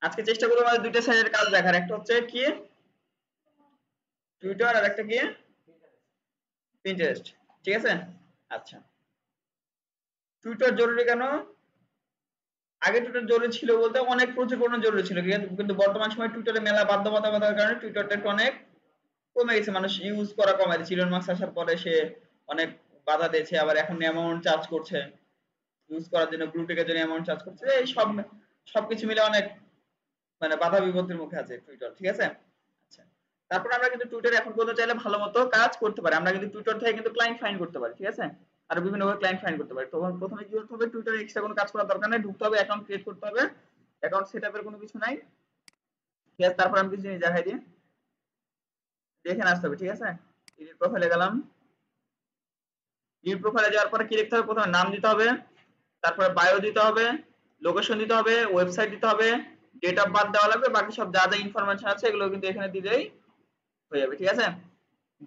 আজকে চেষ্টা করবো আমাদের দুইটা সাইডের কাজ দেখার, একটা হচ্ছে কি টুইটার আর একটা কি পিন্টারেস্ট। ঠিক আছে, আচ্ছা টুইটার জরুরি কেন? আগে টুইটার জরুরি ছিল বলতে অনেক প্রচুর পরিমাণে জরুরি ছিল, কিন্তু বর্তমান সময় টুইটারে মেলা বাধ্যবাধকতার কারণে টুইটারটা একটু অনেক কমে গেছে, মানুষ ইউজ করা কমে দিয়েছে। ইলন মাস্ক আসার পরে সে অনেক বাধা দিয়েছে, আবার এখন অ্যামাউন্ট চার্জ করছে ইউজ করার জন্য, ব্লু টিকের জন্য অ্যামাউন্ট চার্জ করছে, এই সবকিছু মিলে অনেক মানে বাধা বিপত্তির মুখে আছে টুইটার। ঠিক আছে, আচ্ছা তারপর আমরা কিন্তু টুইটার এখন পর্যন্ত চাইলে ভালো মতো কাজ করতে পারি, আমরা কিন্তু টুইটার থেকে কিন্তু ক্লায়েন্ট ফাইন্ড করতে পারি। ঠিক আছে, আর বিভিন্ন ভাবে ক্লায়েন্ট ফাইন্ড করতে পারি। তখন প্রথমে কি করতে হবে, টুইটারে এক্সট্রা কোনো কাজ করার দরকার নেই, ঢুকতে হবে, অ্যাকাউন্ট ক্রিয়েট করতে হবে, অ্যাকাউন্ট সেটআপের কোনো কিছু নাই। ঠিক আছে, তারপর আমি কিছু জিনিস দেখাই দিই, দেখে আসতে হবে। ঠিক আছে, এডিট প্রোফাইলে গেলাম, এডিট প্রোফাইলে যাওয়ার পরে কি লিখতে হবে, প্রথমে নাম দিতে হবে, তারপরে বায়ো দিতে হবে, লোকেশন দিতে হবে, ওয়েবসাইট দিতে হবে, ডেট অফ বার্থ দেওয়া লাগবে, বাকি সব যা যা ইনফরমেশন আছে এগুলো কিন্তু এখানে দিলেই হয়ে যাবে। ঠিক আছে,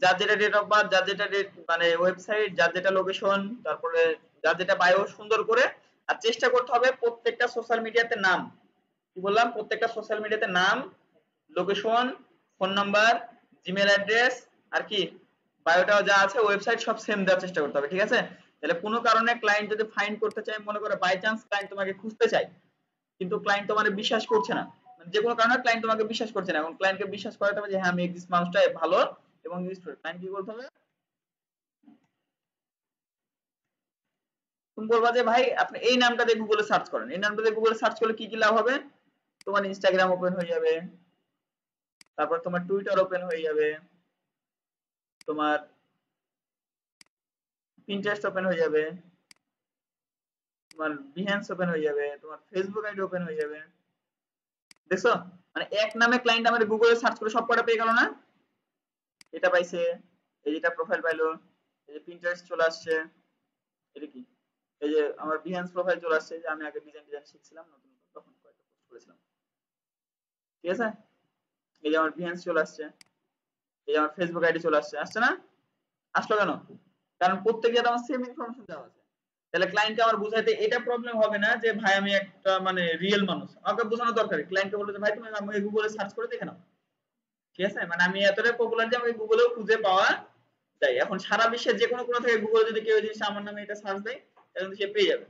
যার যেটা ডেট অফ বার্থ, যার যেটা ডেট মানে ওয়েবসাইট, যার যেটা লোকেশন, তারপরে যার যেটা বায়ো সুন্দর করে। আর চেষ্টা করতে হবে প্রত্যেকটা সোশ্যাল মিডিয়াতে নাম, কি বললাম, প্রত্যেকটা সোশ্যাল মিডিয়াতে নাম, location, phone number, Gmail address, আর কি বায়োটাও যা আছে, ওয়েবসাইট সব সেম দেওয়ার চেষ্টা করতে হবে। ঠিক আছে, তাহলে কোনো কারণে ক্লায়েন্ট যদি ফাইন্ড করতে চায়, মনে করে বাই চান্স ক্লায়েন্ট তোমাকে খুঁজতে চায় কিন্তু ক্লায়েন্ট তোমার বিশ্বাস করছে না, মানে যে কোনো কারণে ক্লায়েন্ট তোমাকে বিশ্বাস করছে না, এবং ক্লায়েন্টকে বিশ্বাস করাতে হবে যে হ্যাঁ আমি এক্সিস্ট মানুষটা ভালো এবং ক্লায়েন্ট কি করতে হবে, তুমি বলবা যে ভাই আপনি এই নামটা দিয়ে গুগলে সার্চ করেন, এই নামটা দিয়ে গুগলে সার্চ করলে কি কি লাভ হবে, তোমার ইনস্টাগ্রাম ওপেন হয়ে যাবে, তারপর তোমার টুইটার ওপেন হয়ে যাবে, তোমার পিন্টারেস্ট ওপেন হয়ে যাবে, তোমার বিহেন্স ওপেন হয়ে যাবে, তোমার ফেসবুক আইডি ওপেন হয়ে যাবে। দেখছো, মানে এক নামে ক্লায়েন্ট আমাদের গুগলে সার্চ করে সব কটা পেয়ে গেল না, এটা পাইছে, এই যেটা প্রোফাইল পাইলো, এই যে পিন্টারেস্ট চলে আসছে, এটা কি, এই যে আমার বিহেন্স প্রোফাইল চলে আসছে, যে আমি আগে ডিজাইন শিখছিলাম নতুন নতুন, তখন কয়েকটা পোস্ট করেছিলাম। ঠিক আছে, এই যে আমার বিহেন্স চলে আসছে, এই যে আমার ফেসবুক আইডি চলে আসছে, আসছে না? আসলো কেন? কারণ প্রত্যেক জায়গায় আমার সেম ইনফরমেশন দেওয়া আছে। তাহলে ক্লায়েন্টকে আমার বুঝাইতে এটা প্রবলেম হবে না যে ভাই আমি একটা মানে রিয়েল মানুষ, আমাকে বোঝানো দরকার, ক্লায়েন্টকে বলতে ভাই তুমি আমাকে গুগলে সার্চ করে দেখে নাও। ঠিক আছে, মানে আমি এতটাই পপুলার যে আমাকে গুগলেও খুঁজে পাওয়া যায়। এখন সারা বিশ্বের যে কোনো থেকে গুগলে যদি কেউ জিনিস আমার নামে এটা সার্চ দেয়, তাহলে কিন্তু সে পেয়ে যাবে।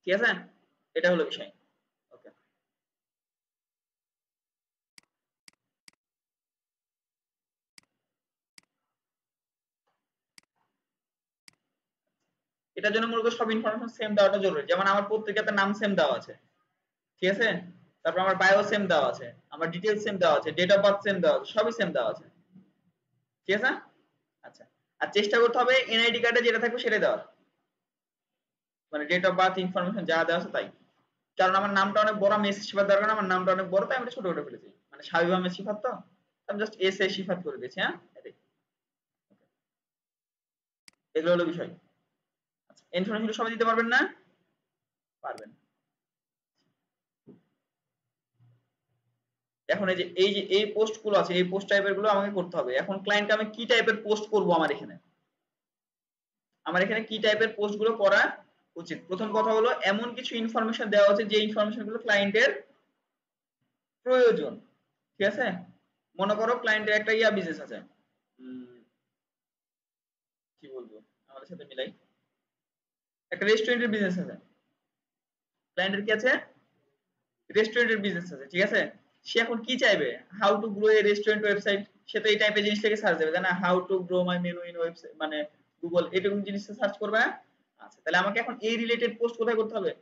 ঠিক আছে, এটা হলো বিষয়। ওকে, এটার জন্য মূলত সব ইনফরমেশন সেম দেওয়াটা জরুরি, যেমন আমার পত্রিকাতে নাম সেম দেওয়া আছে। ঠিক আছে, তারপর আমার বায়ো সেম দেওয়া আছে, আমার ডিটেইলস সেম দেওয়া আছে, ডেট অফ বার্থ সেম দেওয়া আছে, সবই সেম দেওয়া আছে। ঠিক আছে, আচ্ছা আর চেষ্টা করতে হবে এনআইডি কার্ডে যেটা থাকবে সেটাই দেওয়ার, মানে ডেট অফ বার্থ ইনফরমেশন যা দেওয়া আছে তাই। কারণ আমার নামটা অনেক বড়, আমি এস সিফাত দরকার না, আমার নামটা অনেক বড়, তাই আমি ছোট করে ফেলেছি, মানে সাবিব আহমেদ সিফাত, তো আমি জাস্ট এস এ সিফাত করে দিয়েছি। হ্যাঁ, এটাই, এগুলো হলো বিষয়। আচ্ছা, ইনফরমেশন সবাই দিতে পারবেন না? পারবেন। এখন এই যে এই পোস্ট গুলো আছে, এই পোস্ট টাইপের গুলো আমাকে করতে হবে। এখন ক্লায়েন্টকে আমি কি টাইপের পোস্ট করব, আমার এখানে কি টাইপের পোস্ট গুলো করা উচিত? প্রথম কথা হলো এমন কিছু ইনফরমেশন দেওয়া আছে যে ইনফরমেশন গুলো ক্লায়েন্টের প্রয়োজন। ঠিক আছে, মনে করো ক্লায়েন্টের একটা বিজনেস আছে, কি বলবো আমাদের সাথে মিলাই, একটা রেস্টুরেন্টের বিজনেস আছে, ক্লায়েন্টের কি আছে, রেস্টুরেন্টের বিজনেস আছে। ঠিক আছে, সে এখন কি চাইবে, how to grow a restaurant website, সে তো এই টাইপের জিনিস থেকে সার্চ দেবে, তাই না? How to grow my menu in website, মানে গুগল এরকম জিনিস সার্চ করবে না? আচ্ছা, তাহলে আমাকে এখন এই রিলেটেড পোস্ট কোথায় করতে হবে,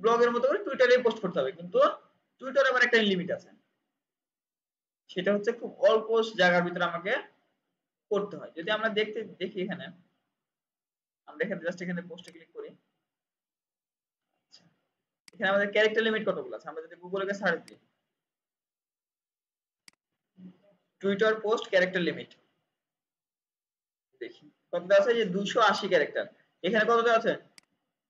ব্লগের মতো করে টুইটারে পোস্ট করতে হবে, কিন্তু টুইটারে আবার একটা লিমিট আছে, সেটা হচ্ছে খুব অল্প জায়গার ভিতরে আমাকে করতে হয়। যদি আমরা দেখি এখানে, আমরা এখানে জাস্ট এখানে পোস্টে ক্লিক করি, আচ্ছা এখানে আমাদের ক্যারেক্টার লিমিট কতগুলো আছে, আমরা যদি গুগলে সার্চ দিই টুইটার পোস্ট ক্যারেক্টার লিমিট, দেখি কত দেওয়া আছে, যে 280 ক্যারেক্টার। এখানে কত দেওয়া আছে,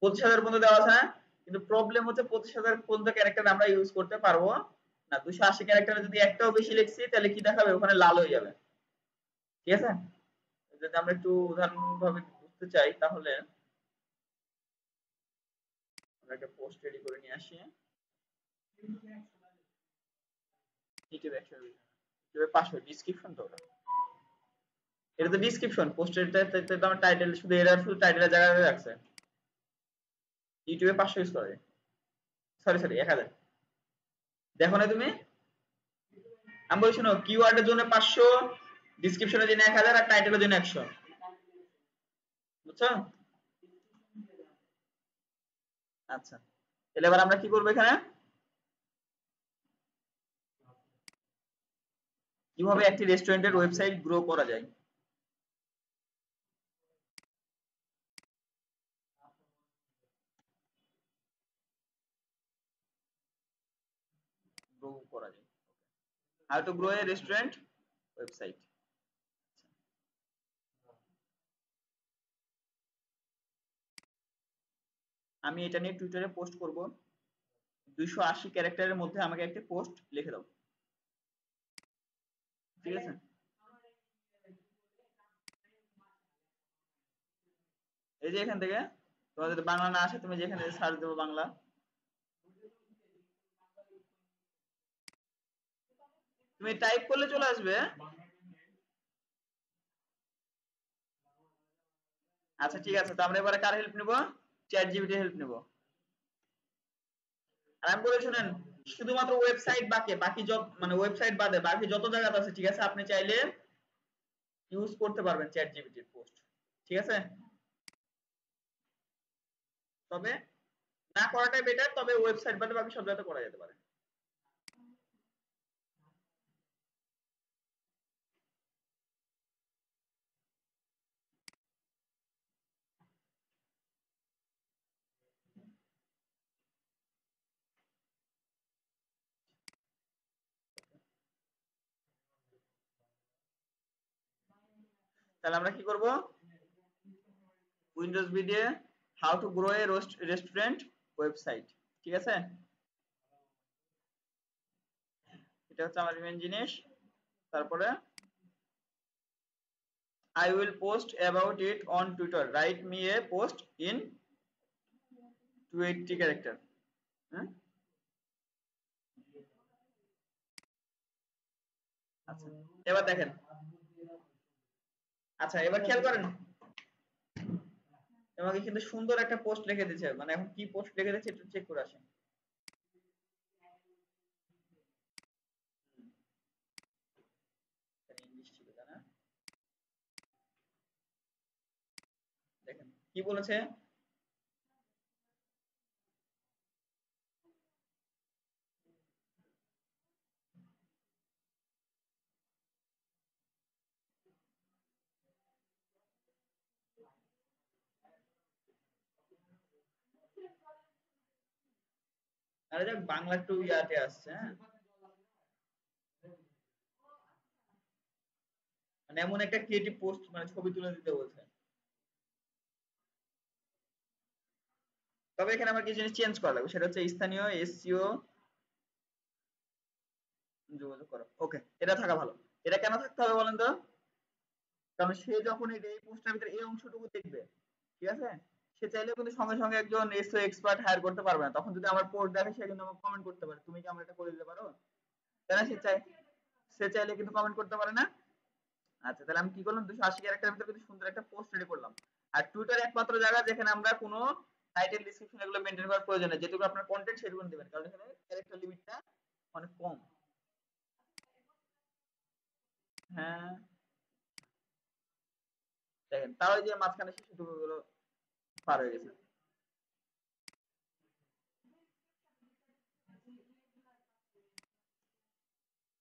25,000 পর্যন্ত দেওয়া আছে না? কিন্তু প্রবলেম হচ্ছে 25,000 পর্যন্ত ক্যারেক্টার আমরা ইউজ করতে পারবো না। 280 ক্যারেক্টারে যদি একটাও বেশি লিখছি তাহলে কি দেখাবে, ওখানে লাল হয়ে যাবে। ঠিক আছে, যদি আমরা একটু উদাহরণ ভাবে বুঝতে চাই, তাহলে একটা পোস্ট রেডি করে নিয়ে আসি। ইউটিউবে 500 ডিসক্রিপশন তো ওটা, এটা তো ডিসক্রিপশন পোস্টের আমার টাইটেল শুধু এরা শুধু টাইটেলের জায়গায় রাখছে। ইউটিউবে 500 ইউজ করে, সরি 1000। দেখো না তুমি, আমি বলছি না কিওয়ার্ডের জন্য 500, ডিসক্রিপশনের জন্য 1000 আর টাইটেলের জন্য 100, বুঝছো? আচ্ছা, তাহলে এবার আমরা কি করবো এখানে, কিভাবে একটি রেস্টুরেন্টের ওয়েবসাইট গ্রো করা যায়। গ্রো করা যায়, how to grow a restaurant website. আমি এটা নিয়ে টুইটারে পোস্ট করব, 280 ক্যারেক্টারের মধ্যে আমাকে একটা পোস্ট লিখে দাও, ঠিক আছে? এই যে এখান থেকে তোমার যদি বাংলা না আসে তুমি যেখানে সার্চ দেবো বাংলা, তুমি টাইপ করলে চলে আসবে। আচ্ছা ঠিক আছে, তো আমরা এবারে কার হেল্প নিব, চ্যাট জিপিটি হেল্প নিব। আর আমি বলে শুনেন, শুধুমাত্র ওয়েবসাইট বাকি যত মানে ওয়েবসাইট বাদে বাকি যত জায়গাতে আছে ঠিক আছে, আপনি চাইলে ইউজ করতে পারবেন চ্যাট জিপিটির পোস্ট, ঠিক আছে? তবে না করাটাই বেটার, তবে ওয়েবসাইট বাদে বাকি সব জায়গাতে করা যেতে পারে। তাহলে আমরা কি করব, উইন্ডোজ বি দিয়ে how to grow a restaurant website, ঠিক আছে? এটা হচ্ছে আমার মেন জিনিস। তারপরে I will post about it on Twitter. Write me a post in 280 character. হ্যাঁ? আচ্ছা, এবার দেখেন, আচ্ছা এবার খেয়াল করেন, আমাকে কিন্তু সুন্দর একটা পোস্ট লিখে দিয়েছে, মানে এখন কি পোস্ট লিখে দিয়েছে একটু চেক করে আসেন। ইংলিশ ছিল না, দেখেন কি বলেছে, আরে যাক বাংলা একটু ইয়াতে আসছে, হ্যাঁ মানে এমন একটা ক্রিয়েটিভ পোস্ট মানে ছবি তুলে দিতে বলছে। তবে এখানে আমার কিছু জিনিস চেঞ্জ করা লাগবে, সেটা হচ্ছে স্থানীয় এসইও যোগাযোগ করো, ওকে এটা থাকা ভালো। এটা কেন থাকতে হবে বলেন তো, কারণ সে যখন এই পোস্টের ভিতরে এই অংশটুকু দেখবে, ঠিক আছে, সে চাইলেও কিন্তু সঙ্গে সঙ্গে একজন এসইও এক্সপার্ট হায়ার করতে পারবে না, তখন যদি আমার পোস্ট দেখে সে কিন্তু আমাকে কমেন্ট করতে পারে, তুমি কি আমার এটা করে দিতে পারো, তাই না? সে চাইলে কিন্তু কমেন্ট করতে পারে না। আচ্ছা তাহলে আমি কি করলাম, 280 ক্যারেক্টারের ভিতরে কিন্তু সুন্দর একটা পোস্ট রেডি করলাম। আর টুইটার একমাত্র জায়গা যেখানে আমরা কোনো টাইটেল ডেসক্রিপশন এগুলো মেনটেন করার প্রয়োজন নেই, যেটুকু আপনার কন্টেন্ট সেটুকু দিবেন, কারণ এখানে ক্যারেক্টার লিমিটটা অনেক কম। হ্যাঁ দেখেন, তাও এই যে মাঝখানে শিশুটুকু গুলো পার হয়ে গেছে।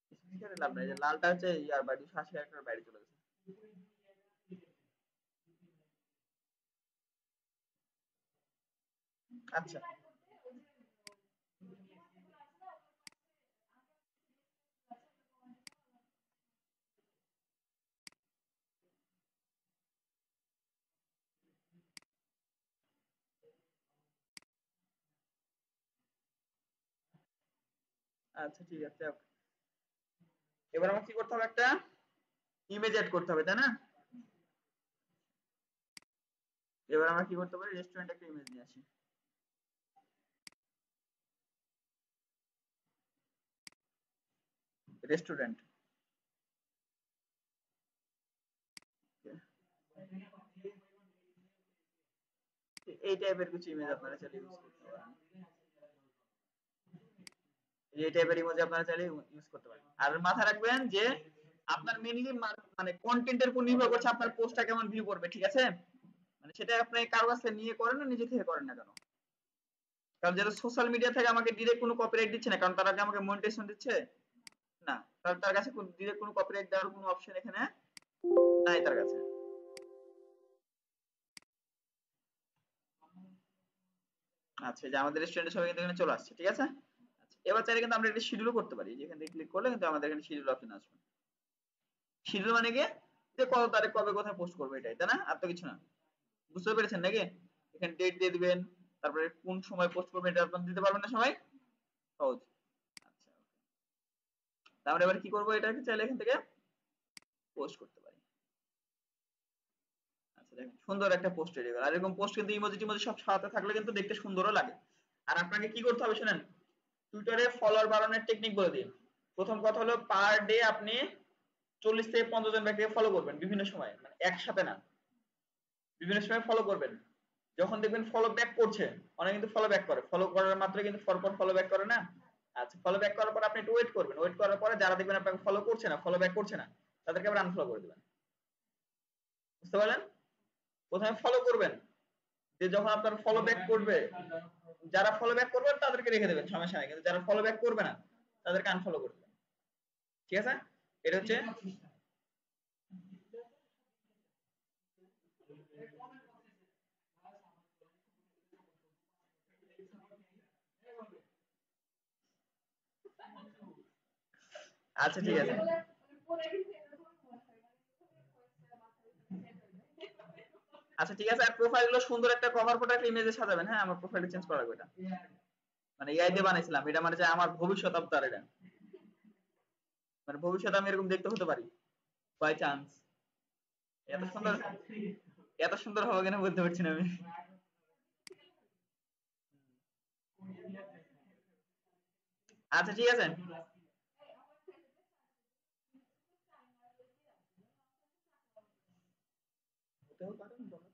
স্পেসিফিকালি লাভ নাই, যে লালটা হচ্ছে ইয়ার বাইরে 280 ক্যারেক্টার বাইরে চলে গেছে। আচ্ছা আচ্ছা ঠিক আছে, এবার আমার কি করতে হবে, একটা ইমেজ এড করতে হবে, তাই না? এবার আমরা কি করতে পারি, রেস্টুরেন্ট একটা ইমেজ নিয়ে আসি। রেস্টুরেন্ট। এই টাইপের কিছু ইমেজ আপনারা চাইলে ইউজ করতে পারেন, এই টাইপের ইমেজ আপনারা চাইলে ইউজ করতে পারেন। আর মাথায় রাখবেন যে আপনার মেইনলি মানে কন্টেন্টের উপর নির্ভর করছে আপনার পোস্টটা কেমন ভিউ করবে, ঠিক আছে? মানে সেটা আপনি কারো কাছে নিয়ে করেন না নিজে থেকে করেন না কেন, কারণ যারা সোশ্যাল মিডিয়া থেকে আমাকে ডিরেক্ট কোনো কপিরাইট দিচ্ছে না, কারণ তারা কি আমাকে মনিটাইজেশন দিচ্ছে না, কারণ তার কাছে ডিরেক্ট কোনো কপিরাইট দেওয়ার কোনো অপশন এখানে নাই তার কাছে। আচ্ছা, যে আমাদের রেস্টুরেন্টের সবাই কিন্তু এখানে চলে আসছে, ঠিক আছে? আচ্ছা, এবার চাইলে কিন্তু আমরা একটা শিডিউলও করতে পারি, যেখান থেকে ক্লিক করলে কিন্তু আমাদের এখানে শিডিউল অপশন আসবে। শিডিউল মানে কি, যে কত তারিখ কবে কোথায় পোস্ট করবে, এটাই তাই না? আর তো কিছু না। বুঝতে পেরেছেন নাকি? এখানে ডেট দিয়ে দিবেন, তারপরে কোন সময় পোস্ট করবেন এটা আপনারা দিতে পারবেন না সবাই, সহজ। আচ্ছা, তারপরে এবার কি করবো, এটাকে চাইলে এখান থেকে পোস্ট করতে পারি। আচ্ছা, দেখেন সুন্দর একটা পোস্ট রেডি হলো। আর এরকম পোস্ট কিন্তু ইমোজি টিমোজি সব সাথে থাকলে কিন্তু দেখতে সুন্দরও লাগে। আর আপনাকে কি করতে হবে শুনেন, টুইটারে ফলোয়ার বাড়ানোর টেকনিক বলে দিই। প্রথম কথা হলো পার ডে আপনি 40 থেকে 50 জন ব্যক্তিকে ফলো করবেন বিভিন্ন সময়, মানে একসাথে না, বিভিন্ন সময় ফলো করবেন। যখন দেখবেন ফলো ব্যাক করছে, অনেকে কিন্তু ফলো ব্যাক করে, ফলো করার মাত্র কিন্তু পরপর ফলো ব্যাক করে না। আচ্ছা, ফলো ব্যাক করার পর আপনি একটু ওয়েট করবেন, ওয়েট করার পরে যারা দেখবেন আপনাকে ফলো করছে না, ফলো ব্যাক করছে না, তাদেরকে আবার আনফলো করে দিবেন। বুঝতে পারলেন? প্রথমে ফলো করবেন, যে যখন আপনার ফলো ব্যাক করবে, যারা ফলো ব্যাক করবে তাদেরকে রেখে দেবেন, সমস্যা নাই, কিন্তু যারা ফলো ব্যাক করবে না তাদেরকে আনফলো করে দেবেন, ঠিক আছে? এটা হচ্ছে। আচ্ছা, ঠিক আছে। আচ্ছা, ঠিক আছে। আর প্রোফাইল গুলো সুন্দর একটা কভার ফটো একটা ইমেজে সাজাবেন। হ্যাঁ, আমার প্রোফাইলটা চেঞ্জ করা লাগবে এটা, মানে এআই দিয়ে বানাইছিলাম এটা, মানে যে আমার ভবিষ্যৎ অবতার এটা, মানে ভবিষ্যতে আমি এরকম দেখতে হতে পারি বাই চান্স। এত সুন্দর, এত সুন্দর হবে কিনা বলতে পারছি না আমি। আচ্ছা, ঠিক আছে। হতেও পারে, বলো।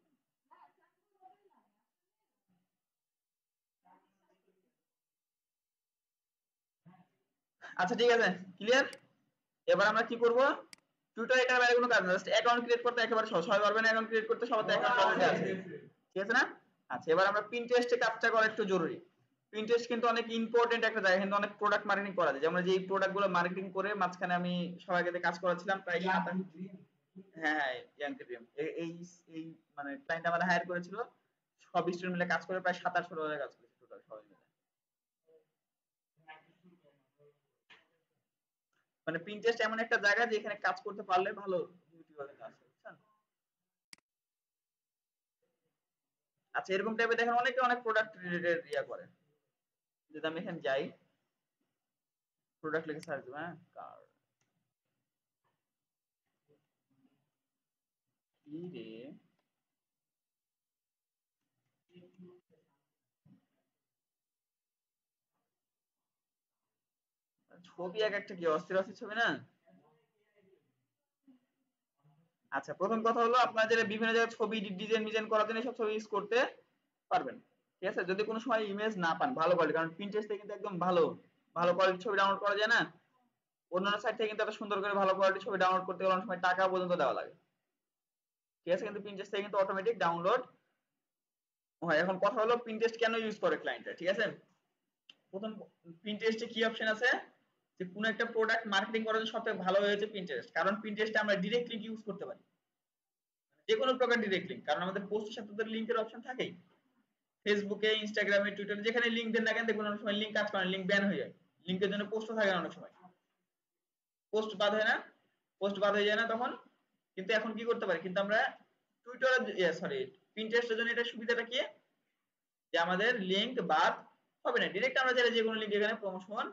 আচ্ছা, ঠিক আছে, ক্লিয়ার। এবার আমরা কি করব, টুইটার এটা বাইরে কোনো কাজ না, জাস্ট অ্যাকাউন্ট ক্রিয়েট করতে একেবারে সহজ, সবাই পারবেন অ্যাকাউন্ট ক্রিয়েট করতে, সবার তো অ্যাকাউন্ট অলরেডি আছে, ঠিক আছে না? আচ্ছা, এবার আমরা পিন্টারেস্টে কাজটা করা একটু জরুরি। পিন্টারেস্ট কিন্তু অনেক ইম্পর্টেন্ট একটা জায়গা, কিন্তু অনেক প্রোডাক্ট মার্কেটিং করা যায়, যেমন যে এই প্রোডাক্ট গুলো মার্কেটিং করে মাঝখানে আমি সবাইকে দিয়ে কাজ করাচ্ছিলাম প্রায় 7। হ্যাঁ, হ্যাঁ, ইয়াং ক্রিম এই এই মানে ক্লায়েন্ট আমাদের হায়ার করেছিল, সব স্টুডেন্ট মিলে কাজ করে প্রায় 7-8 হাজার কাজ করেছে টোটাল সবাই মিলে। মানে পিন্টারেস্ট এমন একটা জায়গা যেখানে কাজ করতে পারলে ভালো ইউটিউবার কিন্তু আসে, বুঝছেন? আচ্ছা, এরকম টাইপের দেখেন অনেকে অনেক প্রোডাক্ট রিলেটেড ইয়া করে। যদি আমি এখানে যাই, প্রোডাক্ট লিখে সার্চ দেবো, হ্যাঁ, কার কি রে, ছবি এক একটা কি অস্থির অস্থির ছবি না। আচ্ছা, প্রথম কথা হলো আপনার যেটা বিভিন্ন জায়গায় ছবি ডিজাইন মিজাইন করার জন্য সব ছবি ইউজ করতে পারবেন, ঠিক আছে? যদি কোনো সময় ইমেজ না পান ভালো কোয়ালিটি, কারণ পিন্টারেস্ট থেকে কিন্তু একদম ভালো ভালো কোয়ালিটির ছবি ডাউনলোড করা যায় না, অন্যান্য সাইট থেকে কিন্তু এত সুন্দর করে ভালো কোয়ালিটির ছবি ডাউনলোড করতে গেলে অনেক সময় টাকা পর্যন্ত দেওয়া লাগে, ঠিক আছে? কিন্তু পিন্টারেস্ট থেকে কিন্তু অটোমেটিক ডাউনলোড হয়। এখন কথা হলো পিন্টারেস্ট কেন ইউজ করে ক্লায়েন্টরা, ঠিক আছে? প্রথম, পিন্টারেস্টে কি অপশন আছে, যে কোনো একটা প্রোডাক্ট মার্কেটিং করার জন্য সবথেকে ভালো হয়েছে পিন্টারেস্ট, কারণ পিন্টারেস্টে আমরা ডিরেক্ট লিংক ইউজ করতে পারি, যে কোনো প্রকার ডিরেক্ট লিংক, কারণ আমাদের পোস্টের সাথে তো লিংকের অপশন থাকেই। ফেসবুকে, ইনস্টাগ্রামে, টুইটারে যেখানে লিংক দেন না কেন দেখবেন অনেক সময় লিংক কাজ করে না, লিংক ব্যান হয়ে যায়, লিংকের জন্য পোস্টও থাকে না অনেক সময়, পোস্ট বাদ হয় না, পোস্ট বাদ হয়ে যায় না তখন। কিন্তু এখন কি করতে পারি, কিন্তু আমরা টুইটার, সরি, পিন্টারেস্টের জন্য এটা সুবিধাটা কি, যে আমাদের লিংক বাদ হবে না, ডিরেক্ট আমরা চাইলে যে কোনো লিংক এখানে প্রমোশন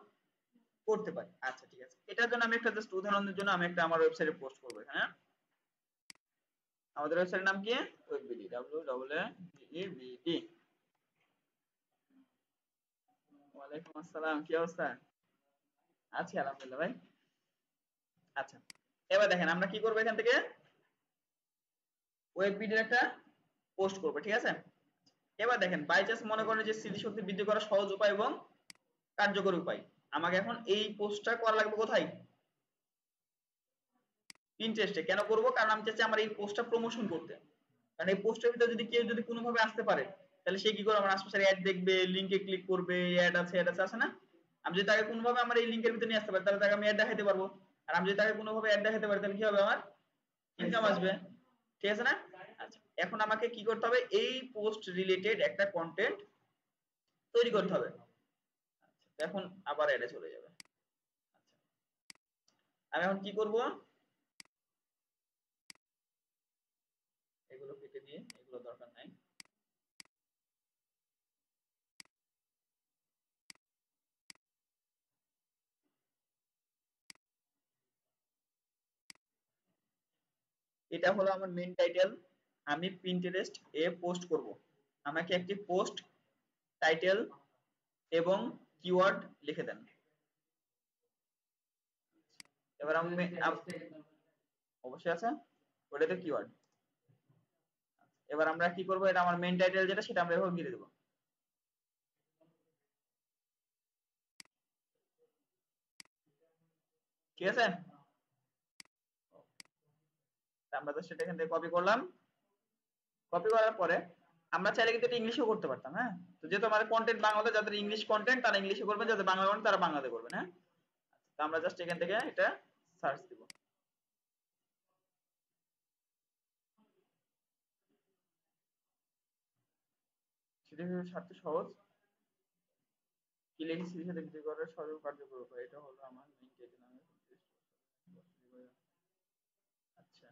করতে পারি। আচ্ছা, ঠিক আছে, এটার জন্য আমি একটা জাস্ট উদাহরণের জন্য আমি একটা আমার ওয়েবসাইটে পোস্ট করবো এখানে, হ্যাঁ? আমাদের ওয়েবসাইটের নাম কি, ওয়েববিডি, www.webbd। ওয়ালাইকুম আসসালাম, কি অবস্থা? আছি আলহামদুলিল্লাহ ভাই। আচ্ছা, এবার দেখেন আমরা কি করবো, এখান থেকে ওয়েব ভিডিওর একটা পোস্ট করবো, ঠিক আছে। এবার দেখেন বাই চান্স মনে করেন যে স্মৃতিশক্তি বৃদ্ধি করার সহজ উপায় এবং কার্যকরী উপায়, আমাকে এখন এই পোস্টটা করা লাগবে কোথায়, পিন্টারেস্টে। কেন করব, কারণ আমি চাচ্ছি আমার এই পোস্টটা প্রমোশন করতে। কারণ এই পোস্টের ভিতরে যদি কেউ যদি কোনোভাবে আসতে পারে, তাহলে সে কি করবে, আমার আশেপাশের অ্যাড দেখবে, লিঙ্কে ক্লিক করবে, অ্যাড আছে আছে না। আমি যদি তাকে কোনোভাবে আমার এই লিঙ্কের ভিতরে নিয়ে আসতে পারি, তাহলে তাকে আমি অ্যাড দেখাতে পারবো। আর আমি যদি তাকে কোনোভাবে অ্যাড দেখাতে পারি, তাহলে কি হবে, আমার ইনকাম আসবে, ঠিক আছে না। আচ্ছা, এখন আমাকে কি করতে হবে, এই পোস্ট রিলেটেড একটা কন্টেন্ট তৈরি করতে হবে। আচ্ছা, এখন আবার অ্যাডে চলে যাবে। আচ্ছা, আমি এখন কি করব, এগুলো কেটে দিয়ে, এগুলো দরকার নাই। এটা হলো আমার মেন টাইটেল, আমি পিন্টারেস্ট এ পোস্ট করব। আমাকে একটি পোস্ট টাইটেল এবং কিওয়ার্ড লিখে দেন। এবার আমি অবশ্যই আছে, ওটাতে কিওয়ার্ড। এবার আমরা কি করব, এটা আমার মেন টাইটেল যেটা, সেটা আমরা এভাবে দিয়ে দেব, ঠিক আছে। আমরা তো সেটা এখান থেকে কপি করলাম। কপি করার পরে আমরা চাইলে কিন্তু এটা ইংলিশেও করতে পারতাম, হ্যাঁ। তো যেহেতু আমাদের কন্টেন্ট বাংলাতে, যাদের ইংলিশ কন্টেন্ট তারা ইংলিশে করবেন, যাদের বাংলা কন্টেন্ট তারা বাংলাতে করবেন, হ্যাঁ। তো আমরা জাস্ট এখান থেকে এটা সার্চ দিব। সেটা সারতে সহজ, কি লিখেছি সেটা বিক্রি করার সর্ব কার্যকর উপায়, এটা হলো আমার মেইন টাইটেল। আমি আচ্ছা,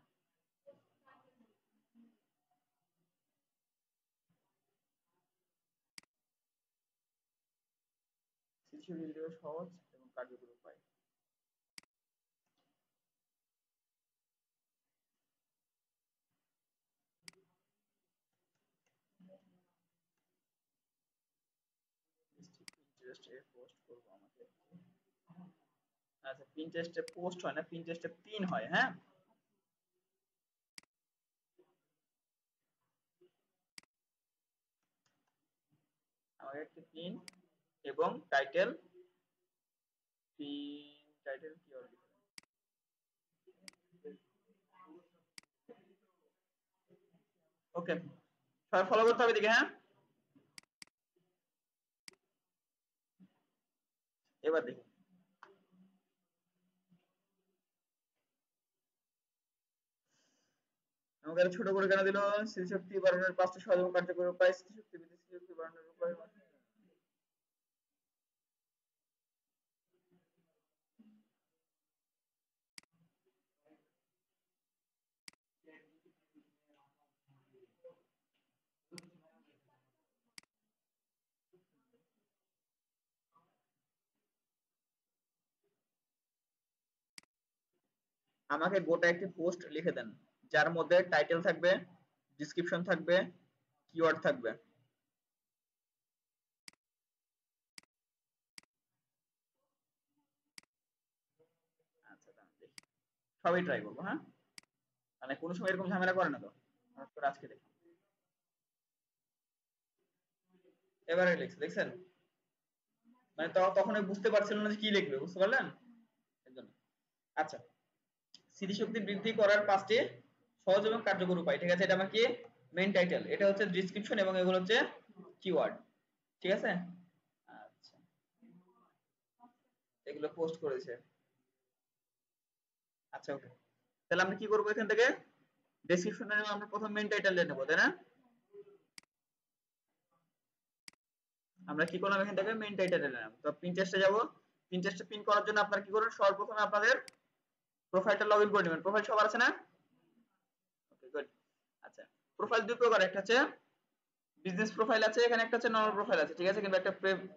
শিশু ভিডিও সহজ এবং কার্যকর উপায়। পিন্টারেস্টে পোস্ট করব আমাকে। আচ্ছা, পিন্টারেস্টে পোস্ট হয় না, পিন্টারেস্টে পিন হয়, হ্যাঁ। আমাকে একটি পিন এবং টাইটেল, পিন টাইটেল কি হবে, ওকে। সবাই ফলো করতে হবে দিকে, হ্যাঁ। এবার দেখি আমাকে ছোট করে কেন দিল, স্মৃতিশক্তি বাড়ানোর 5টা সহজ এবং কার্যকর উপায়, স্মৃতিশক্তি বৃদ্ধি, স্মৃতিশক্তি বাড়ানোর উপায়। আমাকে গোটা একটি পোস্ট লিখে দেন, যার মধ্যে টাইটেল থাকবে, ডিসক্রিপশন থাকবে, কিওয়ার্ড থাকবে। আচ্ছা, দাঁড়ান দেখি, সবই ট্রাই করবো, হ্যাঁ। মানে কোনো সময় এরকম ঝামেলা করে না তো, হঠাৎ করে আজকে দেখি। এবারে লিখছে, দেখছেন, মানে তখন বুঝতে পারছিল না যে কি লিখবে, বুঝতে পারলেন, এর জন্য। আচ্ছা, স্মৃতিশক্তি বৃদ্ধি করার 5টি সহজ এবং কার্যকর উপায়, ঠিক আছে। এটা আমার কি মেইন টাইটেল, এটা হচ্ছে ডিসক্রিপশন এবং এগুলো হচ্ছে কিওয়ার্ড, ঠিক আছে। আচ্ছা, এগুলো পোস্ট করেছে। আচ্ছা, ওকে। তাহলে আমরা কি করবো, এখান থেকে ডেসক্রিপশনে আমরা প্রথম মেইন টাইটেল নেবো, তাই না। আমরা কি করলাম, এখান থেকে মেইন টাইটেল নিলাম। তো পিনটেস্টে যাব, পিনটেস্টে পিন করার জন্য আপনারা কি করবেন, সর্বপ্রথমে আপনাদের প্রোফাইলটা লগইন করে নেবেন। প্রোফাইল সবার আছে না, ওকে গুড। আচ্ছা, প্রোফাইল দুই প্রকার, একটা হচ্ছে বিজনেস প্রোফাইল আছে, এখানে একটা হচ্ছে নরমাল প্রোফাইল আছে, ঠিক আছে। কিন্তু একটা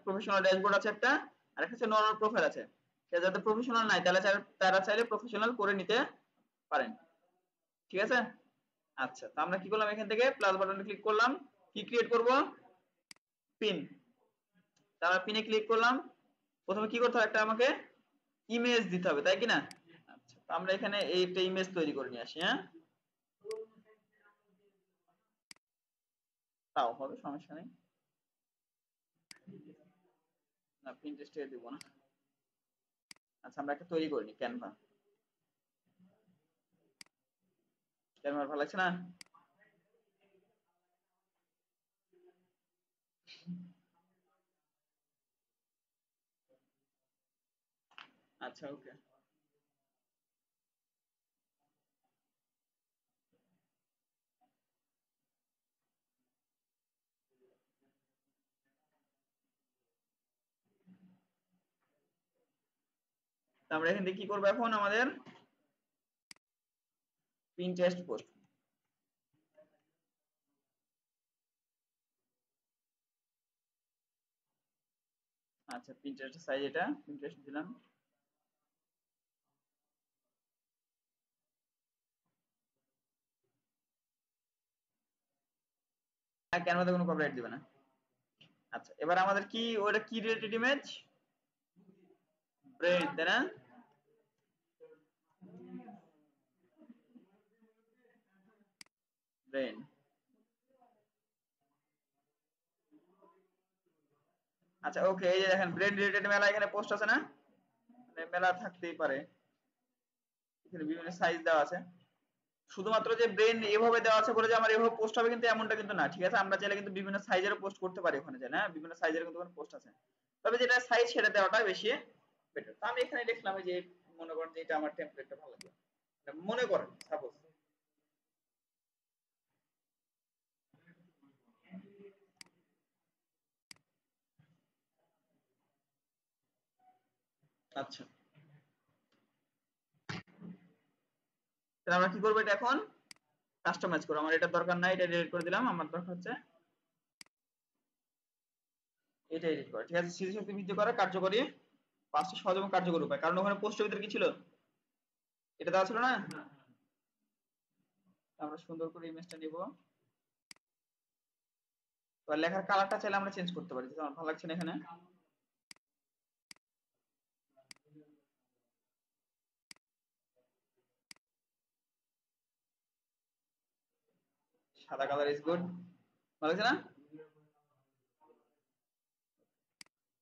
প্রফেশনাল ড্যাশবোর্ড আছে একটা, আর একটা হচ্ছে নরমাল প্রোফাইল আছে। সে যাতে প্রফেশনাল নাই, তাহলে তারা চাইলে প্রফেশনাল করে নিতে পারেন, ঠিক আছে। আচ্ছা, তো আমরা কি করলাম, এখান থেকে প্লাস বাটনে ক্লিক করলাম, কি ক্রিয়েট করব, পিন। তারপর পিনে ক্লিক করলাম। প্রথমে কি করতে হবে, একটা আমাকে ইমেজ দিতে হবে, তাই কি না। আচ্ছা, আমরা এখানে এইটা ইমেজ তৈরি করে নিয়ে আসি, হ্যাঁ তাও হবে, সমস্যা নেই। না পিন্টারেস্টে দেব না। আচ্ছা আমরা একটা তৈরি করে নিই ক্যানভা। ক্যানভা ভালো লাগছে না? আচ্ছা ওকে। আমরা এখান থেকে কি করবো এখন, আমাদের পিন্টারেস্ট পোস্ট। আচ্ছা পিন্টারেস্ট সাইজ এটা, পিন্টারেস্ট দিলাম। হ্যাঁ ক্যানভাতে কোনো কপিরাইট দিবে না। আচ্ছা এবার আমাদের কি, ওটা কি রিলেটেড ইমেজ, ব্রেন তাই না? ব্রেন। আচ্ছা ওকে, এই যে দেখেন ব্রেন রিলেটেড মেলা এখানে পোস্ট আছে না, মানে মেলা থাকতেই পারে, এখানে বিভিন্ন সাইজ দেওয়া আছে। শুধুমাত্র যে ব্রেন এভাবে দেওয়া আছে বলে যে আমার এভাবে পোস্ট হবে কিন্তু এমনটা কিন্তু না, ঠিক আছে? আমরা চাইলে কিন্তু বিভিন্ন সাইজেরও পোস্ট করতে পারি ওখানে, যায় না বিভিন্ন সাইজের কিন্তু ওখানে পোস্ট আছে, তবে যেটা সাইজ সেটা দেওয়াটা বেশি বেটার। তো আমি এখানে দেখলাম যে মনে করেন যে এটা আমার টেমপ্লেটটা ভালো লাগলো, মনে করেন সাপোজ। আচ্ছা তাহলে আমরা কি করবো, এটা এখন কাস্টমাইজ করবো। আমার এটা দরকার নাই, এটা ডিলিট করে দিলাম, আমার দরকার হচ্ছে এটা এডিট করা। ঠিক আছে, স্মৃতিশক্তি বৃদ্ধি করা কার্যকরী 5টি সহজ এবং কার্যকরী উপায়। কারণ ওখানে পোস্টের ভিতরে কি ছিল, এটা দেওয়া ছিল না। আমরা সুন্দর করে ইমেজটা নিব। তো লেখার কালারটা চাইলে আমরা চেঞ্জ করতে পারি, যেটা আমার ভালো লাগছে না এখানে। সাদা কালার ইজ গুড, ভালো লাগছে না?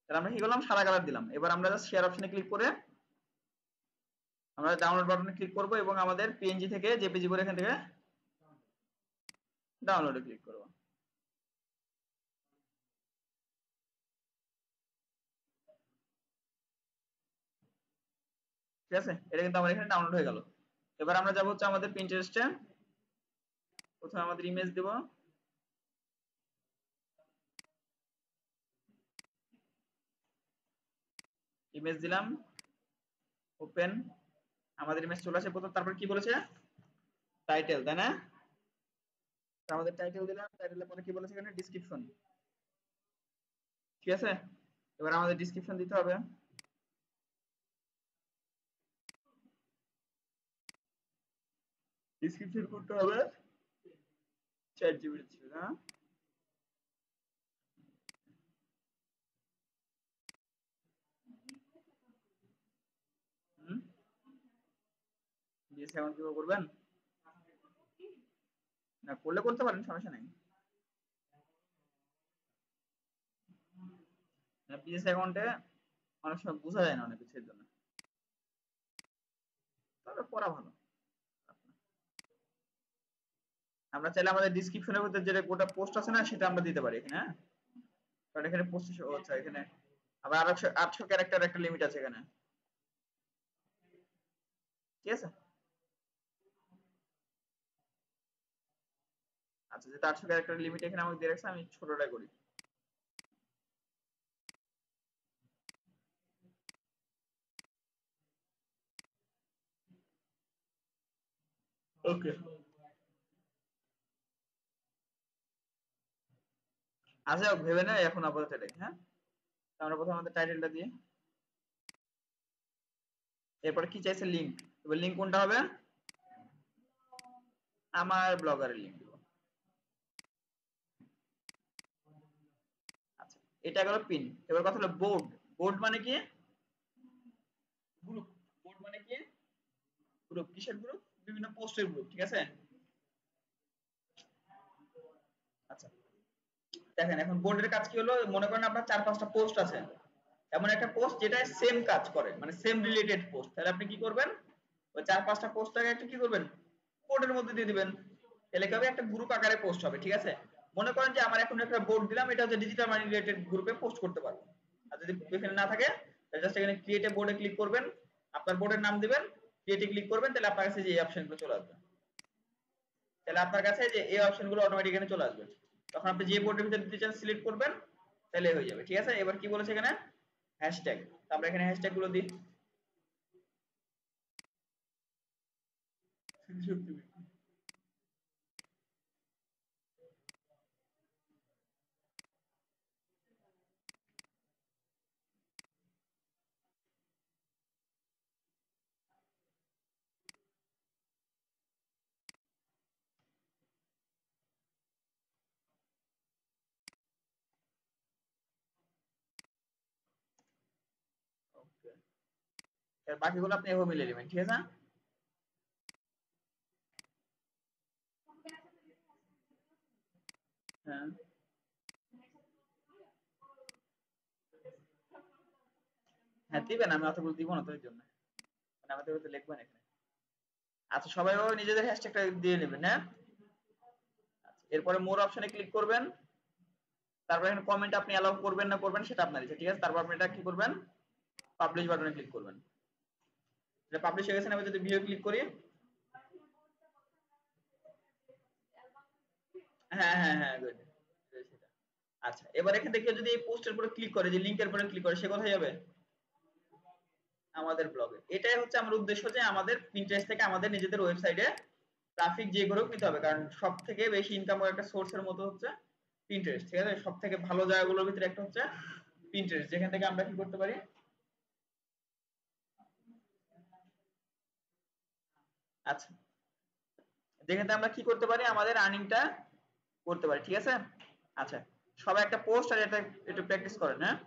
তাহলে আমরা কি করলাম, সাদা কালার দিলাম। এবার আমরা জাস্ট শেয়ার অপশনে ক্লিক করে আমরা ডাউনলোড বাটনে ক্লিক করব এবং আমাদের পিএনজি থেকে জেপিজি করে এখান থেকে ডাউনলোডে ক্লিক করব। ঠিক আছে, এটা কিন্তু আমার এখানে ডাউনলোড হয়ে গেল। এবার আমরা যাব হচ্ছে আমাদের পিন্টারেস্টে, প্রথমে আমাদের ইমেজ দেব, ইমেজ দিলাম, ওপেন, আমাদের ইমেজ চলে আসে প্রথম। তারপর কি বলেছে, টাইটেল তাই না? তো আমাদের টাইটেল দিলাম, টাইটেলের পরে কি বলেছে এখানে, ডেসক্রিপশন। ঠিক আছে, এবার আমাদের ডেসক্রিপশন দিতে হবে। ডেসক্রিপশন করতে হবে চ্যাট জিপিটি ছিল না। হুম, বিএস অ্যাকাউন্ট কিভাবে করবেন, না করলে করতে পারেন, সমস্যা নাই। বিএস অ্যাকাউন্টে অনেক সময় বোঝা যায় না অনেক কিছুর জন্য, তবে পড়া ভালো। আমরা চাইলে আমাদের ডেসক্রিপশনের ভিতরে যে গোটা পোস্ট আছে না সেটা আমরা দিতে পারি এখানে, হ্যাঁ। কারণ এখানে পোস্ট, আচ্ছা এখানে আবার 800 ক্যারেক্টার একটা লিমিট আছে এখানে। ঠিক আছে, আচ্ছা যেটা 800 ক্যারেক্টার লিমিট এখানে আমাকে দিয়ে রাখছে, আমি ছোটটাই করি। ওকে, আচ্ছা ভেবে না এখন আপাতত এটাই, হ্যাঁ। তো আমরা প্রথমে আমাদের টাইটেলটা দিয়ে, এরপরে কি চাইছে, লিংক। এবার লিংক কোনটা হবে, আমার ব্লগারের লিংক দিব। আচ্ছা এটা গেল পিন। এবার কথা হলো বোর্ড। বোর্ড মানে কি, গ্রুপ। বোর্ড মানে কি, গ্রুপ কিসের গ্রুপ? বিভিন্ন পোস্টের গ্রুপ, ঠিক আছে। আচ্ছা দেখেন এখন বোর্ডের কাজ কি হলো, মনে করেন আপনার 4-5টা পোস্ট আছে, এমন একটা পোস্ট যেটা সেম কাজ করে, মানে সেম রিলেটেড পোস্ট, তাহলে আপনি কি করবেন, ওই 4-5টা পোস্টটাকে একটা কি করবেন, বোর্ডের মধ্যে দিয়ে দিবেন, তাহলে কি হবে, একটা গ্রুপ আকারে পোস্ট হবে, ঠিক আছে। মনে করেন যে আমার এখন একটা বোর্ড দিলাম, এটা হচ্ছে ডিজিটাল মানি রিলেটেড গ্রুপে পোস্ট করতে পারবো। আর যদি এখানে না থাকে তাহলে জাস্ট এখানে ক্রিয়েট এ বোর্ডে ক্লিক করবেন, আপনার বোর্ডের নাম দিবেন, ক্রিয়েটে ক্লিক করবেন, তাহলে আপনার কাছে যে এই অপশনগুলো চলে আসবে, তাহলে আপনার কাছে যে এই অপশনগুলো অটোমেটিক এখানে চলে আসবে, তখন আপনি যে বোর্ডের ভিতরে দিতে চান সিলেক্ট করবেন, তাহলে হয়ে যাবে, ঠিক আছে। এবার কি বলেছে এখানে হ্যাশট্যাগ, আমরা এখানে হ্যাশট্যাগ গুলো দিই। ওকে, এর বাকিগুলো আপনি এভাবে মিলিয়ে নেবেন, ঠিক আছে। হ্যাঁ হ্যাঁ দিবেন, আমি অতগুলো দিব না তো, এর জন্য মানে আমাদের তো লিখবেন এখানে। আচ্ছা সবাই ওই নিজেদের হ্যাশট্যাগটা দিয়ে নেবেন, হ্যাঁ। আচ্ছা, এরপরে মোর অপশনে ক্লিক করবেন, তারপর এখানে কমেন্ট আপনি অ্যালাউ করবেন না করবেন সেটা আপনার ইচ্ছা, ঠিক আছে। তারপর আপনি এটা কি করবেন, পাবলিশ বাটনে ক্লিক করবেন, এটা পাবলিশ হয়ে গেছে। আমি যদি ভিডিও ক্লিক করি, হ্যাঁ হ্যাঁ হ্যাঁ গুড, সেটা। আচ্ছা এবার এখান থেকে যদি এই পোস্টের উপরে ক্লিক করে, যে লিংকের উপরে ক্লিক করে, সে কোথায় যাবে, আমাদের ব্লগে। এটাই হচ্ছে আমার উদ্দেশ্য, যে আমাদের পিন্টারেস্ট থেকে আমাদের নিজেদের ওয়েবসাইটে ট্রাফিক যে করে নিতে হবে, কারণ সব থেকে বেশি ইনকামের একটা সোর্সের মতো হচ্ছে পিন্টারেস্ট, ঠিক আছে। সব থেকে ভালো জায়গাগুলোর ভিতরে একটা হচ্ছে পিন্টারেস্ট, যেখান থেকে আমরা কি করতে পারি, আচ্ছা যেখান থেকে আমরা কি করতে পারি, আমাদের আর্নিংটা করতে পারি, ঠিক আছে। আচ্ছা সবাই একটা পোস্ট আর এটা একটু প্র্যাকটিস করেন, হ্যাঁ।